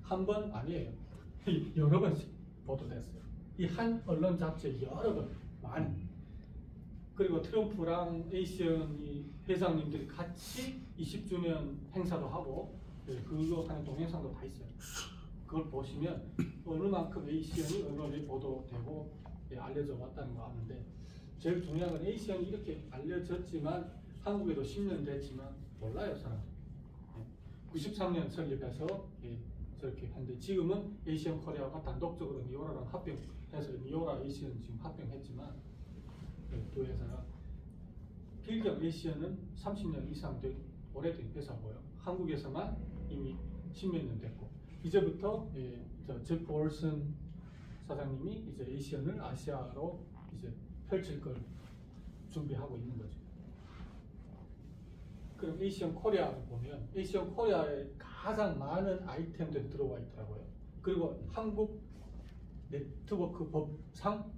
한 번 아니에요. 여러 번씩 보도됐어요. 이 한 언론 잡지에 여러 번 많이. 그리고 트럼프랑 에이시언이 회장님들이 같이 20주년 행사도 하고 그거 하는 동영상도 다 있어요. 그걸 보시면 어느 만큼 에이시언이 언론에 보도되고 알려져 왔다는 거 아는데, 제일 중요한 건 에이시언이 이렇게 알려졌지만 한국에도 10년 됐지만 몰라요, 사람들. 93년 설립해서 저렇게 했는데, 지금은 에이시언 코리아가 단독적으로 미오라랑 합병해서 미오라 에이시언 지금 합병했지만, 두 회사가 필경 에이시언은 30년 이상 된 오래된 회사고요. 한국에서만 이미 10몇 년 됐고, 이제부터 제프 올슨 사장님이 이제 에이시언을 아시아로 이제 펼칠 걸 준비하고 있는 거죠. 그럼 에이시언 코리아를 보면 에이시언 코리아에 가장 많은 아이템들이 들어와 있더라고요. 그리고 한국 네트워크 법상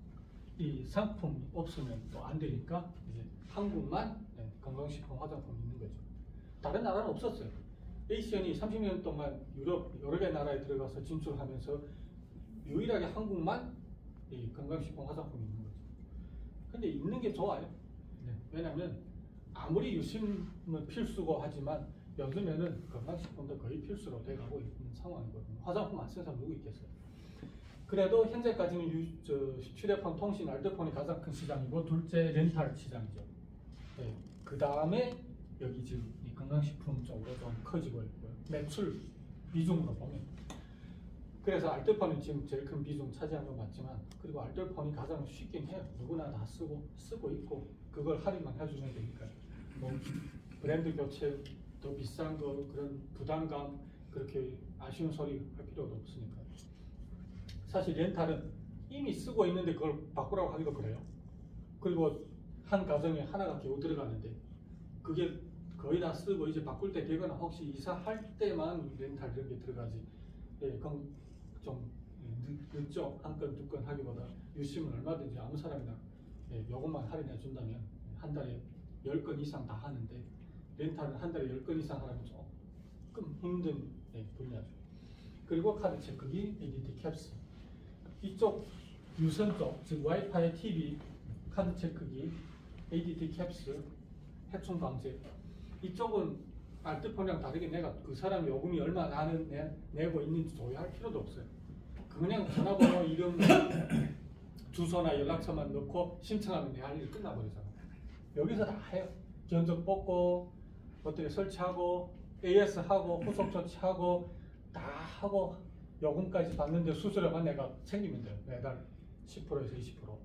이 상품이 없으면 또 안 되니까 이제 한국만 건강식품 화장품이 있는 거죠. 다른 나라는 없었어요. 에이시언이 30년 동안 유럽 여러 개 나라에 들어가서 진출하면서 유일하게 한국만 이 건강식품 화장품이 있는 거죠. 근데 있는 게 좋아요. 왜냐하면 아무리 유심은 필수고 하지만 요즘에는 건강식품도 거의 필수로 돼가고 있는 상황이거든요. 화장품 안 쓰는 사람 누구 있겠어요? 그래도 현재까지는 휴대폰, 통신, 알뜰폰이 가장 큰 시장이고, 둘째 렌탈 시장이죠. 그 다음에 여기 지금 이 건강식품 쪽으로 좀 커지고 있고요. 매출 비중으로 보면. 그래서 알뜰폰이 지금 제일 큰 비중 차지하는 건 맞지만, 그리고 알뜰폰이 가장 쉽긴 해요. 누구나 다 쓰고 있고, 그걸 할인만 해주면 되니까. 뭐 브랜드 교체, 더 비싼 거, 그런 부담감, 그렇게 아쉬운 소리 할 필요도 없으니까. 사실 렌탈은 이미 쓰고 있는데 그걸 바꾸라고 하기도 그래요. 그리고 한 가정에 하나가 겨우 들어가는데 그게 거의 다 쓰고 이제 바꿀 때 되거나 혹시 이사할 때만 렌탈 이런 게 들어가지. 그럼 좀 늦죠. 한 건, 두 건 하기보다 유심은 얼마든지 아무 사람이나 요것만 할인해 준다면 한 달에 10건 이상 다 하는데, 렌탈은 한 달에 10건 이상 하려면 조금 힘든 분야죠. 그리고 카드 체크기, ADT 캡스. 이쪽 유선 쪽, 즉 와이파이 TV, 카드 체크기, ADT 캡스, 해충 방제. 이쪽은 알뜰폰이랑 다르게 내가 그 사람 요금이 얼마 내고 있는지 조회할 필요도 없어요. 그냥 전화번호, 이름, 주소나 연락처만 넣고 신청하면 내 할 일이 끝나버리잖아. 여기서 다 해요. 견적 뽑고, 어떻게 설치하고, AS 하고, 후속 조치하고, 다 하고, 요금까지 받는데 수수료만 내가 챙기면 돼요. 매달 10%에서 20%.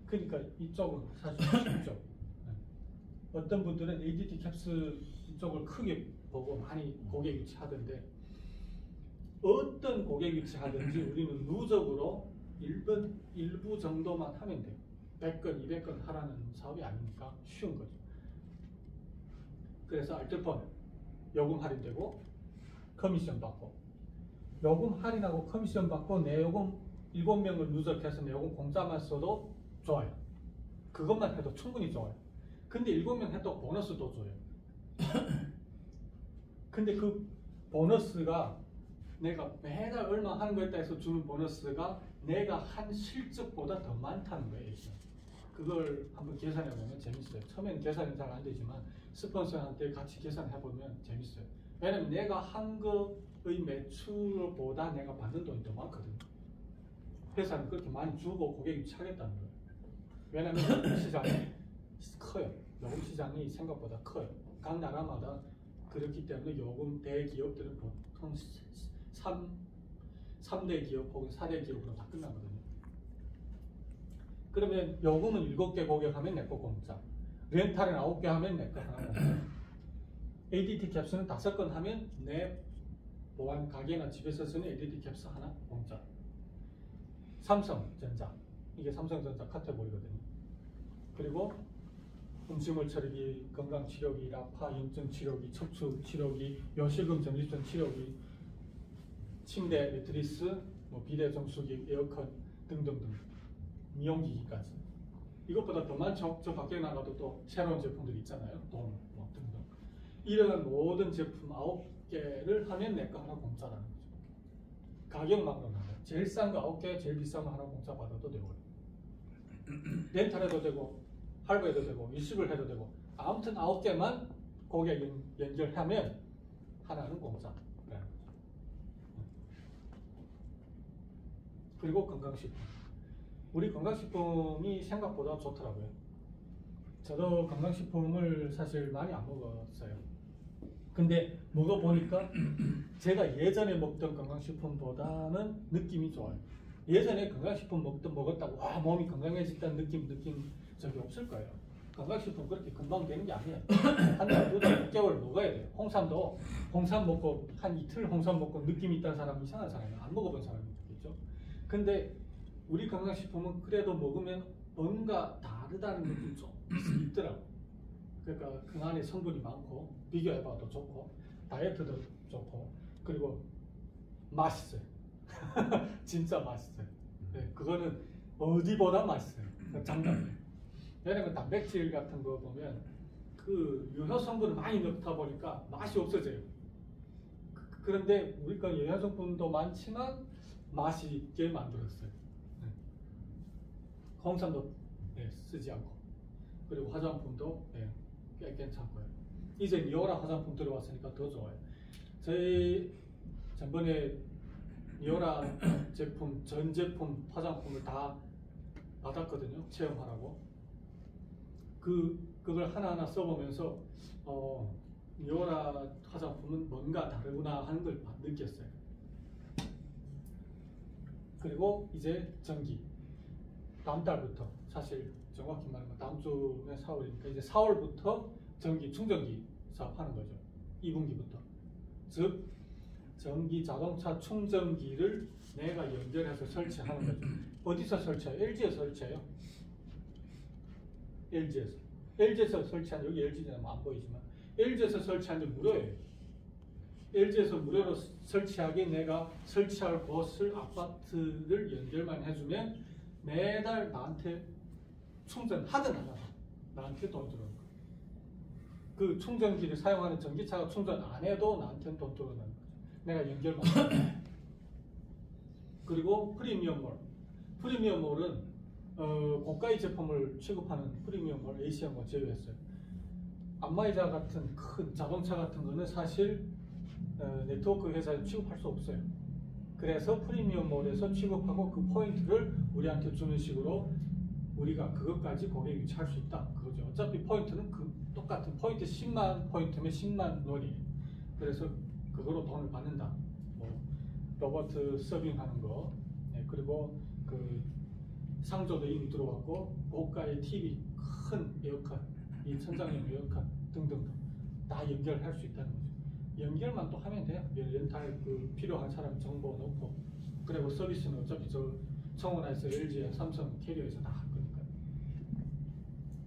그러니까 이쪽은 사실 쉽죠. 어떤 분들은 ADT 캡스 이쪽을 크게 보고 많이 고객 유치하던데, 어떤 고객 유치하든지 우리는 누적으로 일부 정도만 하면 돼요. 100건, 200건 하라는 사업이 아니니까 쉬운 거죠. 그래서 알뜰폰 요금 할인되고 커미션 받고, 요금 할인하고 커미션 받고 내 요금 7명을 누적해서 내 요금 공짜만 써도 좋아요. 그것만 해도 충분히 좋아요. 근데 7명 해도 보너스도 줘요. 근데 그 보너스가 내가 매달 얼마 하는 거에 따라서 주는 보너스가 내가 한 실적보다 더 많다는 거예요. 그걸 한번 계산해 보면 재밌어요. 처음에는 계산이 잘 안 되지만 스폰서한테 같이 계산해 보면 재밌어요. 왜냐면 내가 한 거의 매출보다 내가 받는 돈이 더 많거든요. 회사는 그렇게 많이 주고 고객이 차겠다는 거예요. 왜냐면 요금 시장이 커요. 요금 시장이 생각보다 커요. 각 나라마다 그렇기 때문에 요금 대기업들은 보통 3대 기업 혹은 4대 기업으로 다 끝나거든요. 그러면 요금은 7개 고객하면 내 거 공짜, 렌탈은 9개 하면 내 거 하나 공짜, ADT 캡스는 5건 하면 내 보안 가게나 집에서 쓰는 ADT 캡스 하나 공짜. 삼성전자, 이게 삼성전자 카테고리거든요. 그리고 음식물 처리기, 건강치료기, 라파, 염증 치료기, 척추 치료기, 요실금 전립선 치료기, 침대, 매트리스, 뭐 비대 정수기, 에어컨 등등등, 미용기기까지. 이것보다 더 많죠. 저 밖에 나가도 또 새로운 제품들이 있잖아요. 돈, 뭐 등등. 이런 모든 제품 9개를 하면 내 거 하나 공짜라는 거죠. 가격망으로 나눠요. 제일 싼 거 9개, 제일 비싼 거 하나 공짜 받아도 되고요. 렌탈해도 되고 할부해도 되고 일식을 해도 되고 아무튼 9개만 고객 연결하면 하나는 공짜. 그리고 건강식품. 우리 건강식품이 생각보다 좋더라고요. 저도 건강식품을 사실 많이 안 먹었어요. 근데 먹어보니까 제가 예전에 먹던 건강식품보다는 느낌이 좋아요. 예전에 건강식품 먹었다고 와 몸이 건강해졌다는 느낌 적이 없을 거예요. 건강식품 그렇게 금방 되는 게 아니에요. 한 달, 두 달, 6개월 먹어야 돼요. 홍삼 먹고 한 이틀 홍삼 먹고 느낌 있다는 사람 이상한 사람이에요. 안 먹어본 사람이 있겠죠. 근데 우리 건강식품은 그래도 먹으면 뭔가 다르다는 느낌이 좀 있더라고요. 그러니까 그 안에 성분이 많고 비교해봐도 좋고 다이어트도 좋고 그리고 맛있어요. 진짜 맛있어요. 네, 그거는 어디보다 맛있어요. 장담이에요. 왜냐면 단백질 같은 거 보면 그 유효 성분을 많이 넣다 보니까 맛이 없어져요. 그런데 우리가 유효 성분도 많지만 맛이 있게 만들었어요. 네. 홍삼도 네, 쓰지 않고 그리고 화장품도 네, 꽤 괜찮고요. 이제 니오라 화장품 들어왔으니까 더 좋아요. 저희 전번에 니오라 제품, 전 제품 화장품을 다 받았거든요. 체험하라고. 그걸 하나하나 써보면서 니오라 화장품은 뭔가 다르구나 하는 걸 느꼈어요. 그리고 이제 전기. 다음 달부터 사실 정확히 말하면 다음 주면 4월이니까 이제 4월부터 전기 충전기 사업하는 거죠. 2분기부터. 즉 전기 자동차 충전기를 내가 연결해서 설치하는 거죠. 어디서 설치해요? LG에서 설치해요. LG에서 설치한 여기 LG는 안 보이지만 LG에서 설치한 게 무료예요. LG에서 무료로 설치하게 내가 설치할 곳을 아파트를 연결만 해주면 매달 나한테 충전하든 안 하든 나한테 돈 들어오는 거예요. 그 충전기를 사용하는 전기차가 충전 안 해도 나한테는 돈 들어오는 거죠. 내가 연결만 하면. 그리고 프리미엄몰은 고가의 제품을 취급하는 프리미엄몰 AC형과 제외했어요. 안마의자 같은 큰 자동차 같은 거는 사실 네트워크 회사에 취급할 수 없어요. 그래서 프리미엄몰에서 취급하고 그 포인트를 우리한테 주는 식으로 우리가 그것까지 고객 유치할 수 있다. 그거죠. 어차피 포인트는 똑같은 포인트 10만 포인트면 10만 원이에요. 그래서 그거로 돈을 받는다. 뭐 로버트 서빙하는 거, 네, 그리고 그 상조도 이미 들어왔고 고가의 TV, 큰 에어컨, 이 천장용 에어컨 등등 다 연결할 수 있다는 거죠. 연결만 또 하면 돼요. 렌탈 그 필요한 사람 정보 넣고 그리고 서비스는 어차피 저 청원에서 LG, 삼성, 캐리어에서 다 할 거니까.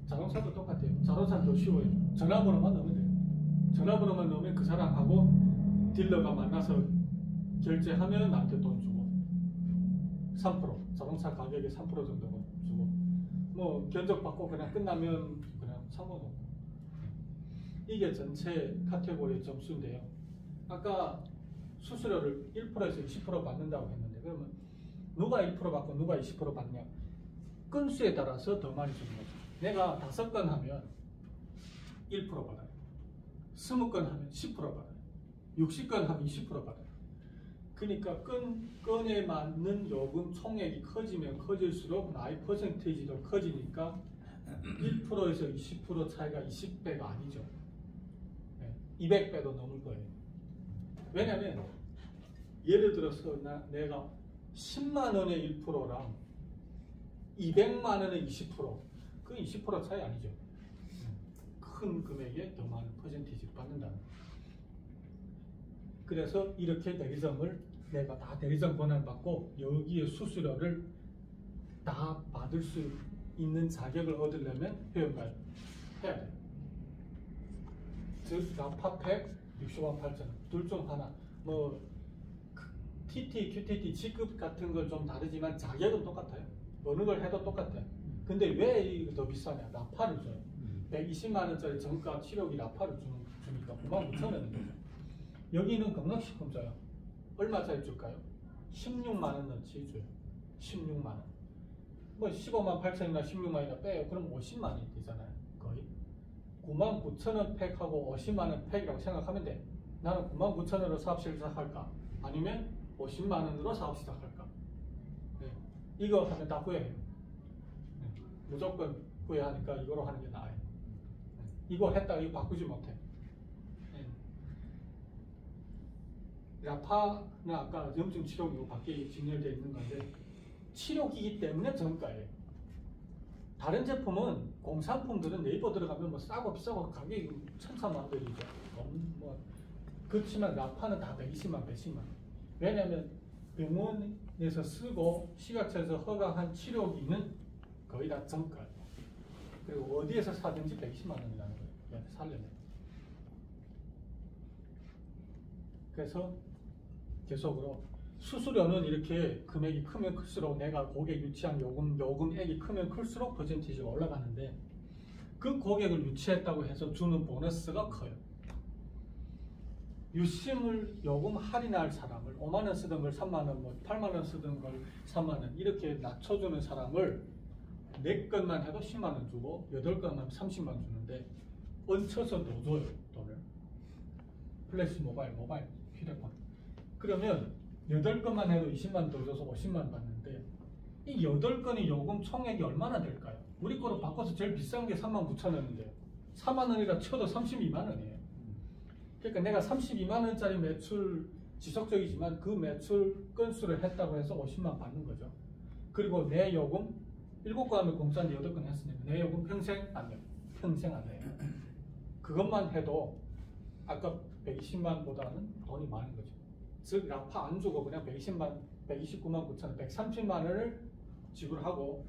자동차도 똑같아요. 자동차도 쉬워요. 전화번호만 넣으면 돼요. 전화번호만 넣으면 그 사람하고 딜러가 만나서 결제하면 나한테 돈 주고 3% 자동차 가격의 3% 정도 주고 뭐 견적받고 그냥 끝나면 그냥 상관없고. 이게 전체 카테고리 점수인데요. 아까 수수료를 1%에서 20% 받는다고 했는데 그러면 누가 1% 받고 누가 20% 받냐? 건수에 따라서 더 많이 주는 거죠. 내가 5건 하면 1% 받아요. 20건 하면 10% 받아요. 60건 하면 20% 받아요. 그러니까 건에 맞는 요금 총액이 커지면 커질수록 나의 퍼센테이지도 커지니까 1%에서 20% 차이가 20배가 아니죠. 200배도 넘을 거예요. 왜냐면 예를 들어서 내가 10만 원의 1%랑 200만 원의 20% 그 20% 차이 아니죠. 큰 금액에 더 많은 퍼센티지를 받는다는 거예요. 그래서 이렇게 대리점을 내가 다 대리점 권한을 받고 여기에 수수료를 다 받을 수 있는 자격을 얻으려면 회원가입 해야 돼요. 즉 라파팩 60만 8천 원 둘 중 하나. 뭐 TT, QTT 직급 같은 걸 좀 다르지만 자격은 똑같아요. 어느 걸 해도 똑같아요. 근데 왜 이거 더 비싸냐? 라파를 줘요. 120만 원짜리 정가 치료기 라파를 주니까 9만 9천 원인 거죠. 여기는 건강식품 줘요. 얼마짜리 줄까요? 16만 원 넣지 줘요. 16만 원. 뭐 15만 8천이나 16만이나 빼요. 그럼 50만 원이 되잖아요. 거의 9만 9천 원 팩하고 50만 원 팩이라고 생각하면 돼. 나는 9만 9천 원으로 사업 시작할까? 아니면 50만 원으로 사업 시작할까? 네. 이거 하면 다 후회해요. 네. 무조건 후회하니까 이거로 하는 게 나아요. 네. 이거 했다가 이거 바꾸지 못해. 네. 라파는 아까 염증 치료기고 밖에 진열되어 있는 건데 치료기기 때문에 정가예요. 다른 제품은 공산품들은 네이버 들어가면 뭐 싸고 비싸고 가격이 천차만별이죠. 뭐 그렇지만 라파는 다 120만, 110만. 왜냐하면 병원에서 쓰고 식약처에서 허가한 치료기는 거의 다 정가예요. 그리고 어디에서 사든지 120만 원이라는 거예요. 살려면. 그래서 계속으로 수수료는 이렇게 금액이 크면 클수록 내가 고객 유치한 요금액이 크면 클수록 퍼센티지가 올라가는데 그 고객을 유치했다고 해서 주는 보너스가 커요. 유심을 요금 할인할 사람을 5만 원 쓰던 걸 3만 원, 뭐 8만 원 쓰던 걸 3만 원 이렇게 낮춰주는 사람을 4건만 해도 10만 원 주고 8건만 30만 원 주는데 얹혀서 더 줘요. 돈을. 플래시 모바일 휴대폰. 그러면 8건만 해도 20만 원 더 줘서 50만 원 받는데 이 8건의 요금 총액이 얼마나 될까요? 우리 거로 바꿔서 제일 비싼 게 39,000원인데요. 4만 원이라 쳐도 32만 원이에요. 그러니까 내가 32만 원짜리 매출 지속적이지만 그 매출 건수를 했다고 해서 50만 원 받는 거죠. 그리고 내 요금 7건 하면 공짜인데 8건 했으니까 내 요금 평생 안 내요. 평생 안 내요. 그것만 해도 아까 120만 보다는 돈이 많은 거죠. 즉 라파 안 주고 그냥 129만 9천 130만 원을 지불하고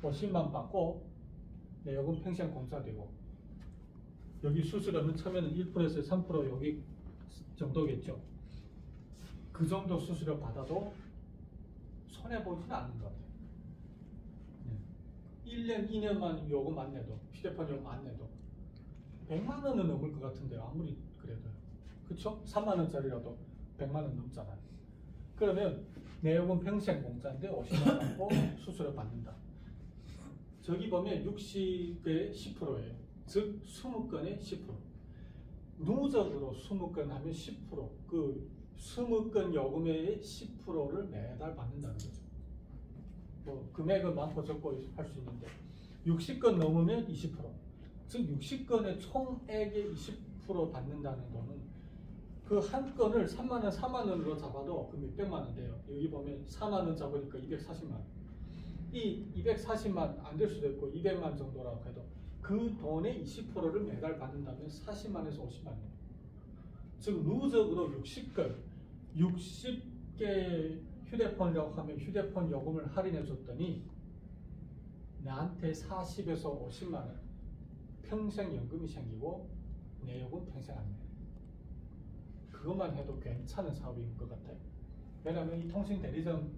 50만 받고 내 요금 평생 공짜되고 여기 수수료는 처음에는 1%에서 3% 여기 정도겠죠. 그 정도 수수료 받아도 손해보지는 않는 것 같아요. 1년, 2년만 요금 안 내도 휴대폰 요금 안 내도 100만 원은 넘을 것 같은데요. 아무리 그래도요. 그쵸? 3만 원짜리라도 100만 원 넘잖아요. 그러면 내 요금 평생 공짜인데 50만 원 받고 수수료 받는다. 저기 보면 60에 10%예요. 즉 20건에 10%. 누적으로 20건 하면 10%. 그 20건 요금의 10%를 매달 받는다는 거죠. 뭐 금액은 많고 적고 할 수 있는데 60건 넘으면 20%. 즉 60건의 총액의 20% 받는다는 거는 그 한 건을 3만 원, 4만 원으로 잡아도 그 몇백만 원 돼요. 여기 보면 4만 원 잡으니까 240만 원. 이 240만 안 될 수도 있고 200만 정도라고 해도 그 돈의 20%를 매달 받는다면 40만에서 50만 원. 즉 누적으로 60건, 60개 휴대폰이라고 하면 휴대폰 요금을 할인해 줬더니 나한테 40에서 50만 원 평생 연금이 생기고 내 요금 평생 안 내. 그것만 해도 괜찮은 사업인 것 같아요. 왜냐하면 이 통신 대리점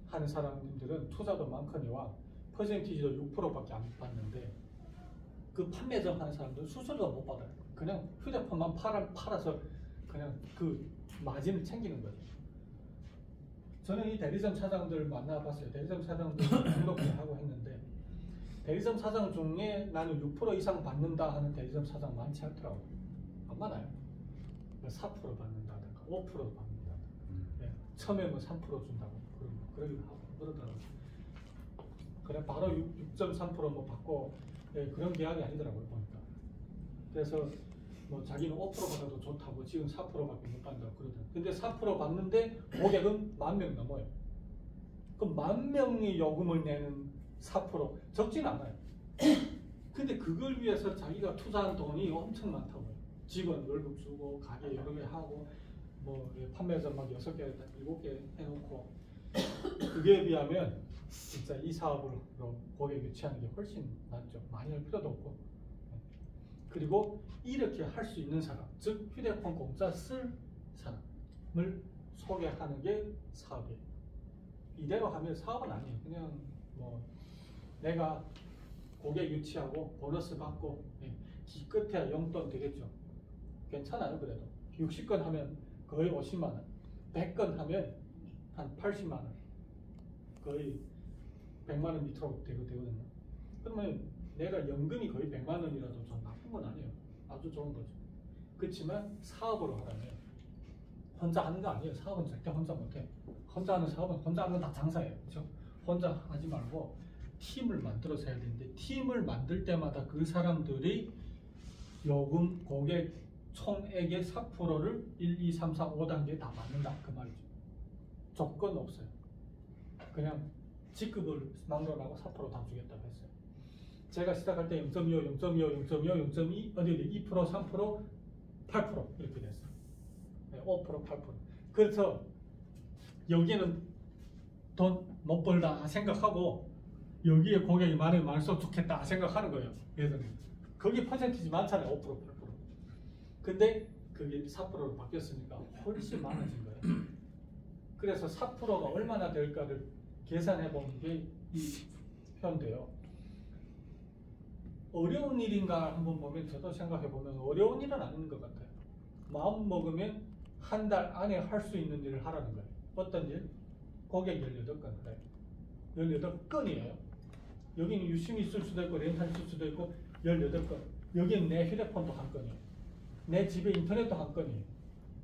하는 사람들은 투자도 많거니와 퍼센티지도 6%밖에 안 받는데 그 판매점 하는 사람들은 수수료도 못 받아요. 그냥 휴대폰만 팔아서 그냥 그 마진을 챙기는 거죠. 저는 이 대리점 사장들 만나봤어요. 대리점 사장들 등록도 하고 했는데 대리점 사장 중에 나는 6% 이상 받는다 하는 대리점 사장 많지 않더라고요. 안 많아요. 4% 받는다든가 5% 받는다든가 네. 처음에 뭐 3% 준다고 그러더라고요. 그래 바로 6.3% 뭐 받고 네, 그런 계약이 아니더라고요 보니까. 그래서 뭐 자기는 5% 받아도 좋다고 지금 4%밖에 못 받는다고 그러더라고요. 근데 4% 받는데 고객은 10,000명 넘어요. 그럼 10,000명이 요금을 내는 4% 적진 않아요. 근데 그걸 위해서 자기가 투자한 돈이 엄청 많다고요. 직원 월급 주고 가게 여러 개 하고 뭐 판매점 막 6개, 7개 해놓고 그게 비하면 진짜 이 사업으로 고객 유치하는 게 훨씬 낫죠. 많이 할 필요도 없고. 그리고 이렇게 할 수 있는 사람, 즉 휴대폰 공짜 쓸 사람을 소개하는 게 사업이에요. 이대로 하면 사업은 아니에요. 그냥 뭐 내가 고객 유치하고 보너스 받고 기껏해야 용돈 되겠죠. 괜찮아요. 그래도 60건 하면 거의 50만 원, 100건 하면 한 80만 원, 거의 100만 원 밑으로 되거든요. 그러면 내가 연금이 거의 100만 원이라도 좀 나쁜 건 아니에요. 아주 좋은 거죠. 그렇지만 사업으로 하려면 혼자 하는 거 아니에요. 사업은 절대 혼자 못해. 혼자 하는 사업은 혼자 하는 건 다 장사예요. 그렇죠? 혼자 하지 말고 팀을 만들어서 해야 되는데, 팀을 만들 때마다 그 사람들이 요금 고객 총액의 4%를 1, 2, 3, 4, 5단계에 다 받는다 그 말이죠. 조건 없어요. 그냥 직급을 막론하고 4% 다 주겠다고 했어요. 제가 시작할 때 0.25, 0.25, 0.25, 0.2, 어디 2%, 3%, 8% 이렇게 됐어요. 5%, 8%. 그래서 여기에는 돈 못 벌다 생각하고 여기에 고객이 많으면 많을수록 좋겠다 생각하는 거예요. 예전에. 거기 퍼센티지 많잖아요. 5%, 8%. 근데 그게 4%로 바뀌었으니까 훨씬 많아진 거예요. 그래서 4%가 얼마나 될까를 계산해 보는 게 이 표인데요. 어려운 일인가 한번 보면, 저도 생각해 보면 어려운 일은 아닌 것 같아요. 마음 먹으면 한 달 안에 할 수 있는 일을 하라는 거예요. 어떤 일? 고객 18건 그래요. 18건이에요. 여기는 유심히 있을 수도 있고 렌탈 있을 수도 있고 18건. 여기는 내 휴대폰도 한 건이에요. 내 집에 인터넷도 한 건이에요.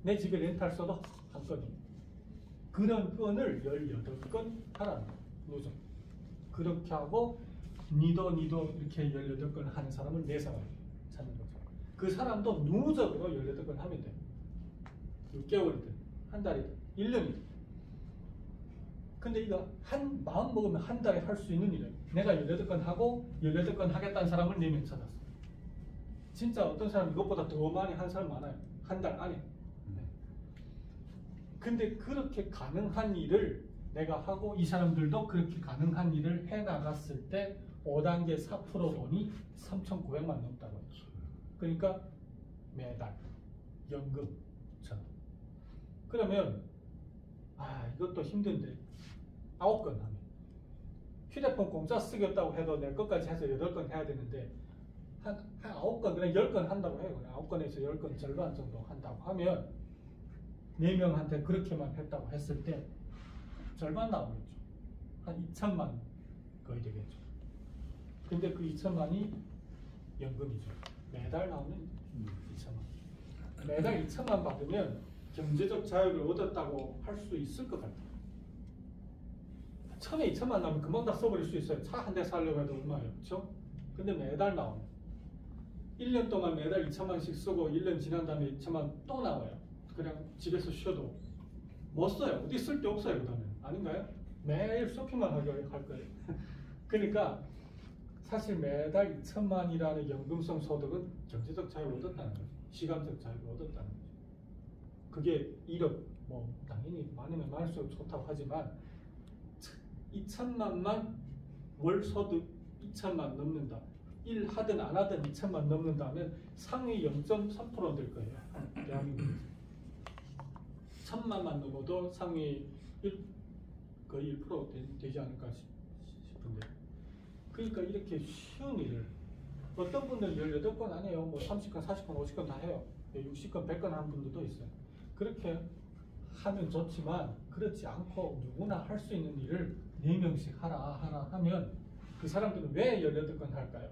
내 집에 렌탈서도 한 건이에요. 그런 건을 18건 하라는 거예요. 누적. 그렇게 하고 니도 이렇게 18건 하는 사람을 내 사람을 찾는 거죠. 그 사람도 누적으로 18건 하면 돼요. 6개월이든 한 달이든 1년이든. 근데 이거 마음 먹으면 한 달에 할 수 있는 일이에요. 내가 18건 하고 18건 하겠다는 사람을 4명 찾았어. 진짜 어떤 사람 이것보다 더 많이 한 사람 많아요. 한 달 안에. 근데 그렇게 가능한 일을 내가 하고 이 사람들도 그렇게 가능한 일을 해나갔을 때 5단계 4% 돈이 3,900만 넘다고 했죠. 그러니까 매달 연금처럼. 그러면 이것도 힘든데 9건 하면 휴대폰 공짜 쓰겠다고 해도 내 것까지 해서 8건 해야 되는데 한 9건, 그냥 10건 한다고 해요. 그냥 9건에서 10건 절반 정도 한다고 하면 4명한테 그렇게만 했다고 했을 때 절반 나오겠죠. 한 2천만 거의 되겠죠. 근데 그 2천만이 연금이죠. 매달 나오는 2천만. 매달 2천만 받으면 경제적 자유를 얻었다고 할 수 있을 것 같아요. 처음에 2천만 나오면 금방 다 써버릴 수 있어요. 차 한 대 사려고 해도 얼마예요. 그렇죠? 근데 매달 나오면 1년 동안 매달 2천만씩 쓰고 1년 지난 다음에 2천만 또 나와요. 그냥 집에서 쉬어도 못 써요. 어디 쓸 데 없어요. 그 다음에. 아닌가요? 매일 쇼핑만 할 거예요. 그러니까 사실 매달 2천만이라는 연금성 소득은 경제적 자유를 얻었다는 거죠. 시간적 자유를 얻었다는 거죠. 그게 1억, 당연히 많으면 많을수록 좋다고 하지만 2천만만 월 소득 2천만 넘는다. 일 하든 안 하든 2천만 넘는다면 상위 0.3%는 될 거예요. 대한민국에서. 1,000만만 넘어도 상위 거의 1% 되지 않을까 싶은데. 그러니까 이렇게 쉬운 일을 어떤 분들은 18건 안 해요. 30건, 40건, 50건 다 해요. 60건, 100건 하는 분들도 있어요. 그렇게 하면 좋지만 그렇지 않고 누구나 할 수 있는 일을 4명씩 하라 하면 그 사람들은 왜 18건 할까요?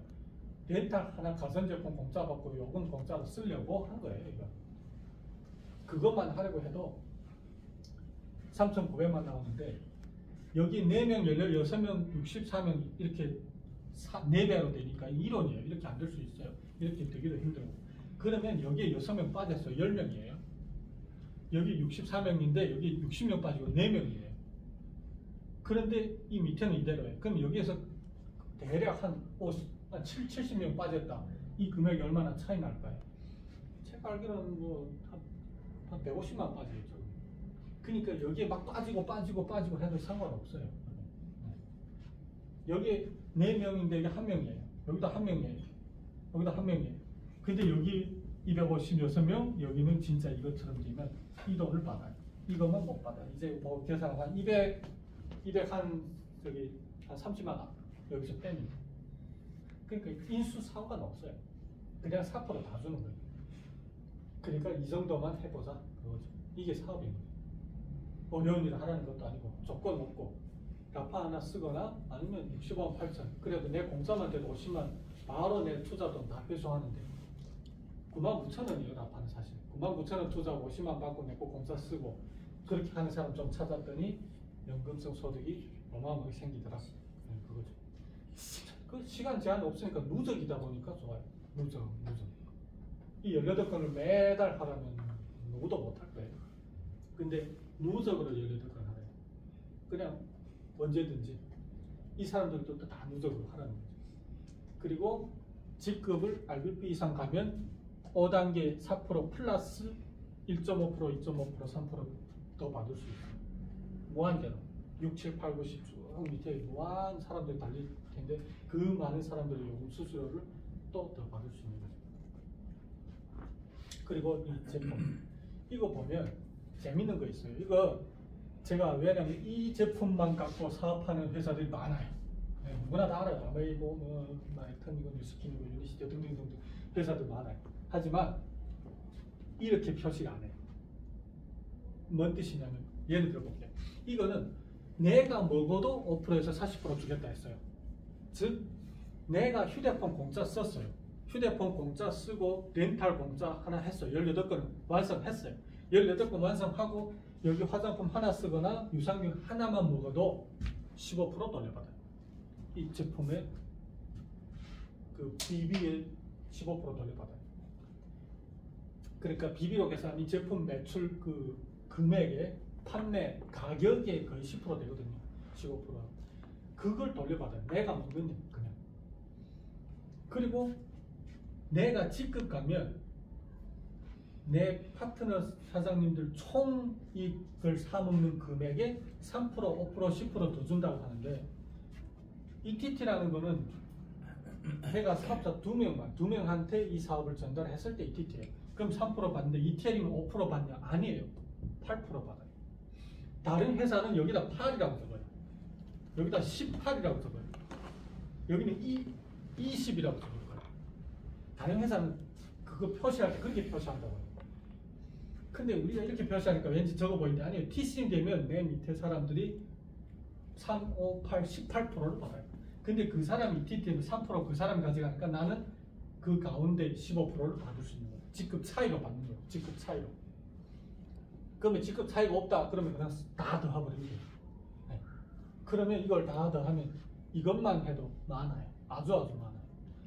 렌탈 하나 가전제품 공짜 받고 요금 공짜로 쓰려고 한 거예요. 이거. 그것만 하려고 해도 3,900만 나오는데 여기 4명, 16명, 64명 이렇게 4배로 되니까 이론이에요. 이렇게 안 될 수 있어요. 이렇게 되기도 힘들고. 그러면 여기에 6명 빠졌어요. 10명이에요. 여기 64명인데 여기 60명 빠지고 4명이에요. 그런데 이 밑에는 이대로예요. 그럼 여기에서 대략 한 70명 빠졌다. 이 금액이 얼마나 차이 날까요? 제가 알기로는 한 150만 빠지겠죠. 그러니까 여기에 막 빠지고 해도 상관없어요. 여기 4명인데 여기 1명이에요. 여기도 1명이에요. 여기도 1명이에요. 근데 여기 256명, 여기는 진짜 이것처럼 되면 이 돈을 받아요. 이것만 못 받아요. 이제 계산 한 200 한 30만 원 여기서 빼면. 그러니까 인수 상관없어요. 그냥 4% 다 주는 거예요. 그러니까 이 정도만 해보자 그거죠. 이게 사업인 거예요. 어려운 일을 하라는 것도 아니고 조건 없고 라파 하나 쓰거나 아니면 65만 8천 그래도 내 공사만 돼도 50만 바로 내 투자돈 다 회수하는데 9만 9천 원이에요. 라파는 사실 9만 9천 원 투자하고 50만 받고 내고 공사 쓰고 그렇게 하는 사람 좀 찾았더니 연금성 소득이 어마어마하게 생기더라. 네, 그거죠. 그 시간 제한 없으니까 누적이다 보니까 좋아요. 누적. 이 18건을 매달 하라면 누구도 못할 거예요. 근데 누적으로 18건 하래요. 그냥 언제든지 이 사람들도 다 누적으로 하라는 거죠. 그리고 직급을 RBP 이상 가면 5단계 4% 플러스 1.5%, 2.5%, 3%더 받을 수 있어요. 무한대로 6, 7, 8, 9, 10 쭉 밑에 무한 사람들이 달릴 텐데 그 많은 사람들의 요금 수수료를 또 더 받을 수 있는 거죠. 그리고 이 제품 이거 보면 재밌는 거 있어요. 이거 제가 왜냐면 이 제품만 갖고 사업하는 회사들이 많아요. 네, 누구나 다 알아요. 아메이고, 뭐, 마이턴이고, 뉴스킨이고, 유니시티 등등등 회사들 많아요. 하지만 이렇게 표시를 안 해요. 뭔 뜻이냐면 예를 들어 볼게요. 이거는 내가 먹어도 5%에서 40% 주겠다 했어요. 즉 내가 휴대폰 공짜 썼어요. 휴대폰 공짜 쓰고 렌탈 공짜 하나 했어요. 18건 완성했어요. 18건 완성하고 여기 화장품 하나 쓰거나 유산균 하나만 먹어도 15% 돌려받아요. 이 제품의 그 비비에 15% 돌려받아요. 그러니까 비비로 계산한 이 제품 매출 그 금액의 판매 가격의 거의 10% 되거든요. 15%. 그걸 돌려받아요. 내가 먹는 그냥. 그리고 내가 직급 가면 내 파트너 사장님들 총 이익을 사먹는 금액의 3%, 5%, 10% 더 준다고 하는데 ETT라는 거는 내가 사업자 2명한테 이 사업을 전달했을 때 ETT예요. 그럼 3% 받는데 ETL이면 5% 받냐? 아니에요. 8% 받아요. 다른 회사는 여기다 8이라고 적어요. 여기다 18이라고 적어요. 여기는 20이라고 적을 거예요. 다른 회사는 그거 표시할 때 그렇게 표시한다고 해요. 근데 우리가 이렇게 표시하니까 왠지 적어 보이는데 아니에요. TC는 되면 내 밑에 사람들이 3, 5, 8, 18%를 받아요. 근데 그 사람이 ETT는 3% 그 사람이 가져가니까 나는 그 가운데 15%를 받을 수 있는 거예요. 직급 차이로 받는 거예요. 직급 차이로. 그러면 직급 차이가 없다. 그러면 그냥 다 더해버리면 돼요. 네. 그러면 이걸 다 더하면 이것만 해도 많아요. 아주 많아요.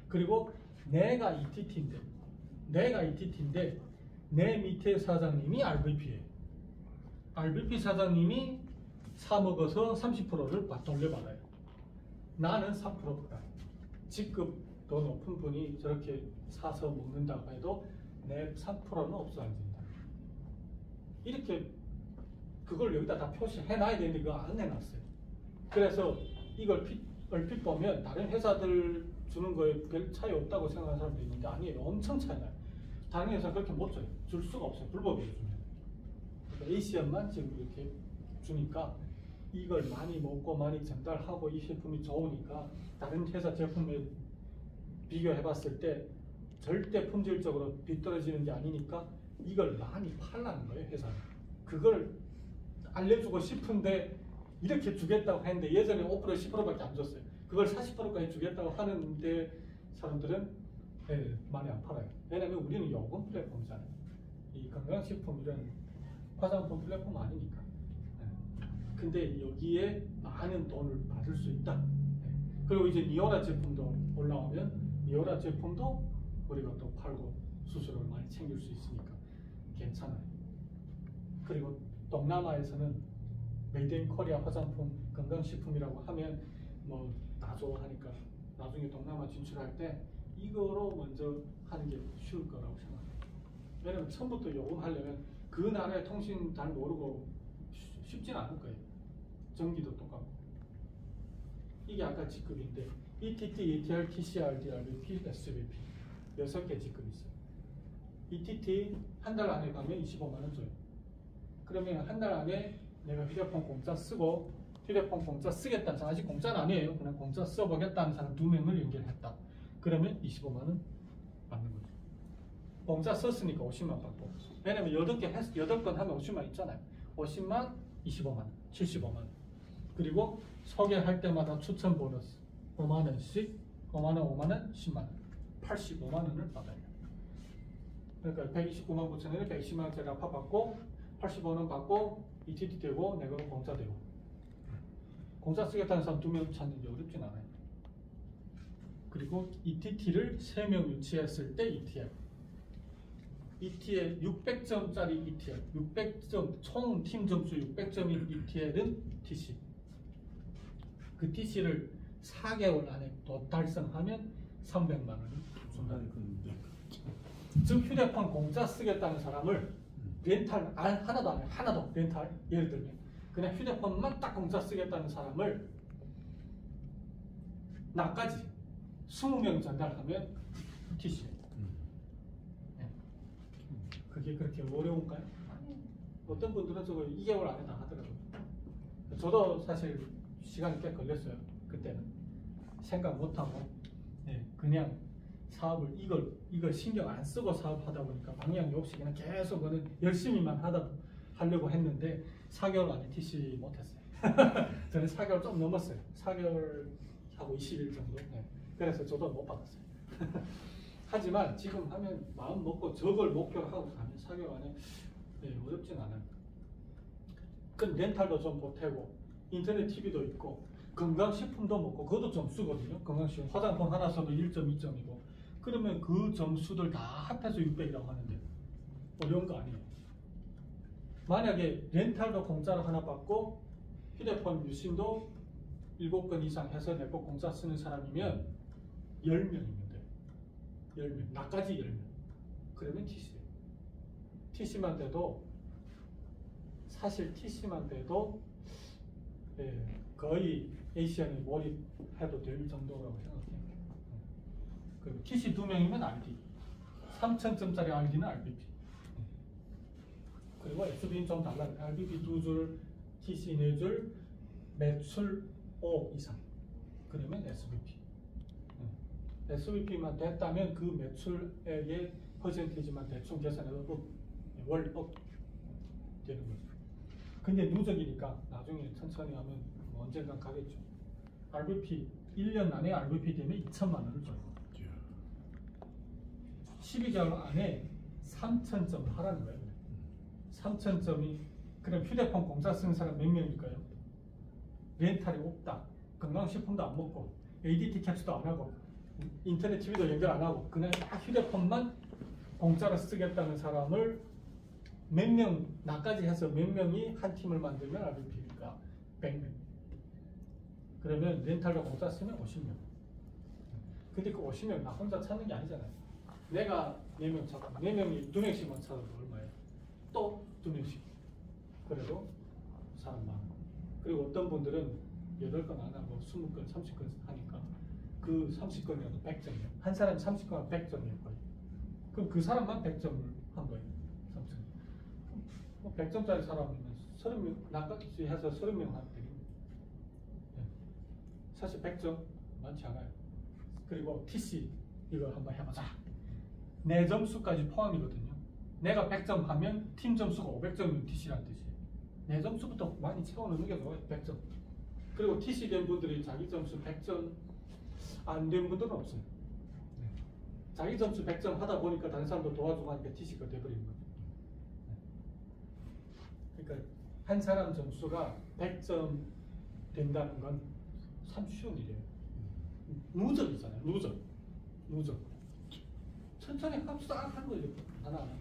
그리고 내가 ETT인데 내 밑에 사장님이 RVP예요. RVP 사장님이 사 먹어서 30%를 돌려받아요. 나는 3% 받아요. 직급 더 높은 분이 저렇게 사서 먹는다고 해도 내 3%는 없어진다. 이렇게 그걸 여기다 다 표시해놔야 되는데 그거 안 해놨어요. 그래서 이걸 얼핏 보면 다른 회사들 주는 거에 별 차이 없다고 생각하는 사람도 있는데 아니에요. 엄청 차이 나요. 다른 회사 그렇게 못 줘요. 줄 수가 없어요. 불법이에요. 그러니까 ACM만 지금 이렇게 주니까 이걸 많이 먹고 많이 전달하고 이 제품이 좋으니까 다른 회사 제품에 비교해봤을 때 절대 품질적으로 뒤떨어지는 게 아니니까 이걸 많이 팔라는 거예요. 회사는. 그걸 알려주고 싶은데 이렇게 주겠다고 했는데 예전에 5% 10%밖에 안 줬어요. 그걸 40%까지 주겠다고 하는데 사람들은 많이 안 팔아요. 왜냐면 우리는 요금 플랫폼이잖아요. 이 건강식품 이런 화장품 플랫폼 아니니까. 근데 여기에 많은 돈을 받을 수 있다. 그리고 이제 니오라 제품도 올라오면 니오라 제품도 우리가 또 팔고 수수료를 많이 챙길 수 있으니까 괜찮아요. 그리고 동남아에서는 메이드 인 코리아 화장품 건강식품이라고 하면 뭐 나조 하니까 나중에 동남아 진출할 때 이거로 먼저 하는 게 쉬울 거라고 생각해요. 왜냐면 처음부터 요금하려면 그 나라의 통신 잘 모르고 쉽진 않을 거예요. 전기도 똑같고. 이게 아까 직급인데 ETT, ETR, TCR, DRBP, SBP 6개 직급이 있어요. ETT 한 달 안에 가면 25만 원 줘요. 그러면 한 달 안에 내가 휴대폰 공짜 쓰고 휴대폰 공짜 쓰겠다는 사람, 아직 공짜는 아니에요. 그냥 공짜 써보겠다는 사람 2명을 연결했다. 그러면 25만 원 받는 거죠. 공짜 썼으니까 50만 받고. 왜냐면 8건 하면 50만 있잖아요. 50만 25만 원, 75만 원. 그리고 소개할 때마다 추천 보너스 5만 원씩, 5만 원, 5만 원, 10만 원, 85만 원을 받아요. 그러니까 129만 9천 원에 120만 원짜리 아파 받고 85만 원 받고 ETT 되고 내가 공짜 되고. 공짜 쓰겠다는 사람 2명 찾는 게 어렵진 않아요. 그리고 ETT를 3명 유치했을 때 ETF. ETF 600점짜리 ETF, 600점 총 팀 점수 600점인 ETL은 TC. 그 TC를 4개월 안에 또 달성하면 300만 원이 준다. 즉 휴대폰 공짜 쓰겠다는 사람을 렌탈 하나도 안 해. 하나도 렌탈. 예를 들면 그냥 휴대폰만 딱 공짜 쓰겠다는 사람을 나까지 20명 전달하면 TC. 그게 그렇게 어려운가요? 아니. 어떤 분들은 저거 2개월 안에 다 하더라고요. 저도 사실 시간이 꽤 걸렸어요. 그때는 생각 못하고 그냥 사업을 이걸 신경 안 쓰고 사업하다 보니까 방향이 없이 그냥 계속 그는 열심히만 하려고 했는데 4개월 안에 TC 못했어요. 저는 4개월 좀 넘었어요. 4개월하고 20일 정도. 그래서 저도 못 받았어요. 하지만 지금 하면 마음 먹고 저걸 목표로 하고 가면 4개월 안에 어렵진 않아요. 그 렌탈도 좀 보태고 인터넷 TV도 있고 건강식품도 먹고 그것도 점수거든요. 건강식품 화장품 하나 써도 1점, 2점이고 그러면 그 점수들 다 합해서 600이라고 하는데 어려운 거 아니에요. 만약에 렌탈도 공짜로 하나 받고 휴대폰 유심도 7건 이상 해서 내 거 공짜 쓰는 사람이면 10명입니다. 10명, 나까지 10명. 그러면 TC. TC만 돼도 사실 TC만 돼도 거의 A시안에 몰입해도 될 정도라고 생각해요. 그리고 TC 2명이면 RD, 3,000점짜리 RD는 RBP. 그리고 SB는 좀 달라요. RBP 2줄, TC 4줄, 매출 5 이상. 그러면 SBP. SBP만 됐다면 그 매출액의 퍼센티지만 대충 계산해도 월업 되는 거죠. 근데 누적이니까 나중에 천천히 하면 뭐 언젠간 가겠죠. RBP 1년 안에 RBP 되면 2천만 원을 줘요. 12개월 안에 3,000점을 하라는 거예요. 3,000점이 그럼 휴대폰 공짜 쓰는 사람 몇 명일까요? 렌탈이 없다. 건강식품도 안 먹고 ADT 캡스도 안 하고 인터넷 TV도 연결 안 하고 그냥 딱 휴대폰만 공짜로 쓰겠다는 사람을 몇 명, 나까지 해서 몇 명이 한 팀을 만들면 RBP가 100명. 그러면 렌탈과 공짜 쓰면 50명. 근데 그 50명 나 혼자 찾는 게 아니잖아요. 내가 4명 찾고 4명이 2명씩만 찾아도 얼마예요? 또 2명씩. 그래도 사람 많아. 그리고 어떤 분들은 8건 안 하고 20건, 30건 하니까 그 30건이라도 100점이에요. 한 사람이 30건 100점일 거예요. 그럼 그 사람만 100점을 한 거예요. 3점. 100점짜리 사람이면 30명, 나까지 해서 30명 하면 되겠네요. 사실 100점 많지 않아요. 그리고 TC 이거 한번 해보자. 내 점수까지 포함이거든요. 내가 100점 하면 팀 점수가 500점이면 TC라는 뜻이에요. 내 점수부터 많이 채워넣는 게 좋아요. 100점. 그리고 TC 된 분들이 자기 점수 100점 안 된 분들은 없어요. 자기 점수 100점 하다 보니까 다른 사람도 도와주고 하니까 TC가 돼버리는 거죠. 그러니까 한 사람 점수가 100점 된다는 건 참 쉬운 일이에요. 누적이잖아요. 누적. 천천히 합사 한 거죠. 하나.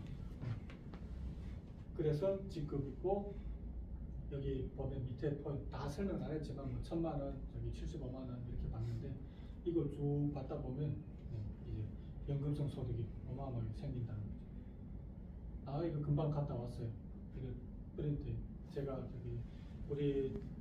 그래서 직급 있고 여기 보면 밑에 포인트 다 설명 안 했지만 뭐 1,000만 원, 저기 75만 원 이렇게 받는데 이걸 쭉 받다 보면 이제 연금성 소득이 어마어마하게 생긴다는 거죠. 아 이거 금방 갔다 왔어요. 이거 프린트 제가 저기 우리